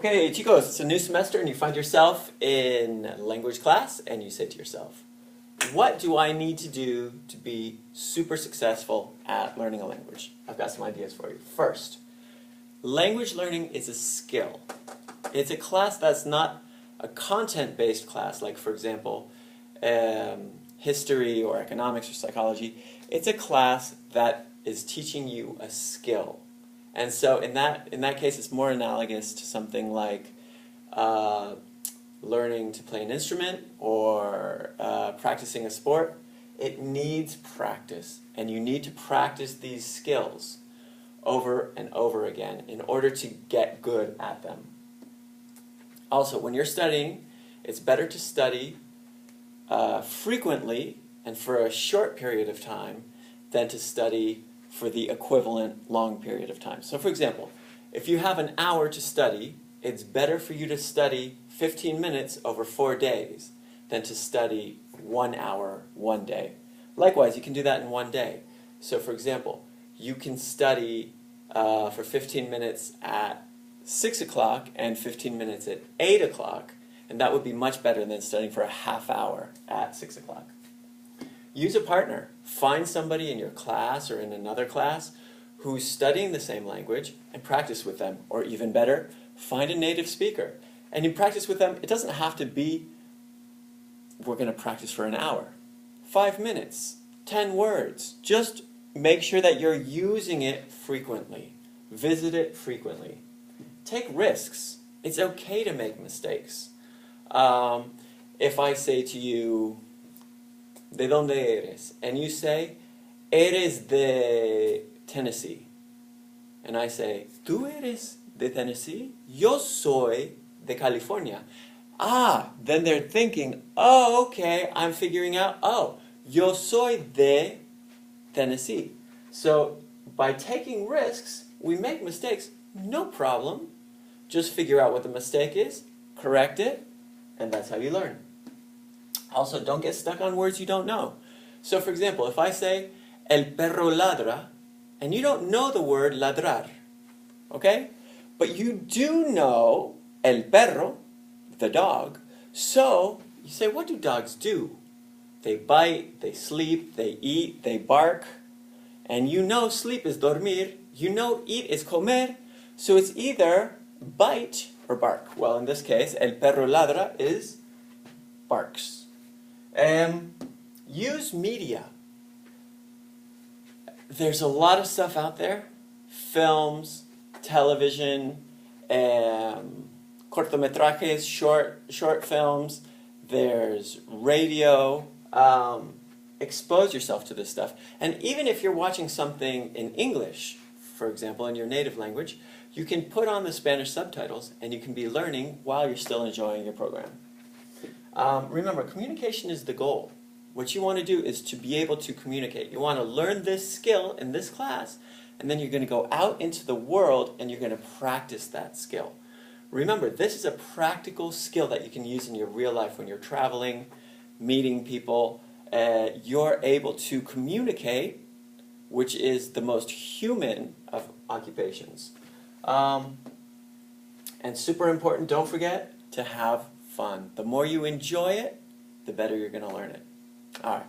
Okay, chicos, it's a new semester and you find yourself in language class and you say to yourself, what do I need to do to be super successful at learning a language? I've got some ideas for you. First, language learning is a skill. It's a class that's not a content-based class, like for example, history or economics or psychology. It's a class that is teaching you a skill. And so in that case, it's more analogous to something like learning to play an instrument or practicing a sport. It needs practice, and you need to practice these skills over and over again in order to get good at them. Also, when you're studying, it's better to study frequently and for a short period of time than to study for the equivalent long period of time. So for example, if you have an hour to study, it's better for you to study 15 minutes over 4 days than to study 1 hour one day. Likewise, you can do that in one day. So for example, you can study for 15 minutes at 6 o'clock and 15 minutes at 8 o'clock, and that would be much better than studying for a half hour at 6 o'clock. Use a partner. Find somebody in your class or in another class who's studying the same language and practice with them. Or even better, find a native speaker. And you practice with them. It doesn't have to be, we're going to practice for an hour. 5 minutes, 10 words. Just make sure that you're using it frequently. Visit it frequently. Take risks. It's okay to make mistakes. If I say to you, ¿De dónde eres? And you say, eres de Tennessee. And I say, ¿Tú eres de Tennessee? Yo soy de California. Then they're thinking, oh, okay, I'm figuring out, yo soy de Tennessee. So by taking risks, we make mistakes, no problem. Just figure out what the mistake is, correct it, and that's how you learn. Also, don't get stuck on words you don't know. So, for example, if I say, el perro ladra, and you don't know the word ladrar, okay? But you do know el perro, the dog, so you say, what do dogs do? They bite, they sleep, they eat, they bark, and you know sleep is dormir, you know eat is comer, so it's either bite or bark. Well, in this case, el perro ladra is barks. Use media. There's a lot of stuff out there. Films, television, cortometrajes, short films. There's radio. Expose yourself to this stuff. And even if you're watching something in English, for example, in your native language, you can put on the Spanish subtitles and you can be learning while you're still enjoying your program. Remember, communication is the goal. What you want to do is to be able to communicate. You want to learn this skill in this class, and then you're going to go out into the world and you're going to practice that skill. Remember, this is a practical skill that you can use in your real life when you're traveling, meeting people. You're able to communicate, which is the most human of occupations. And super important, don't forget to have fun. The more you enjoy it, the better you're going to learn it. All right.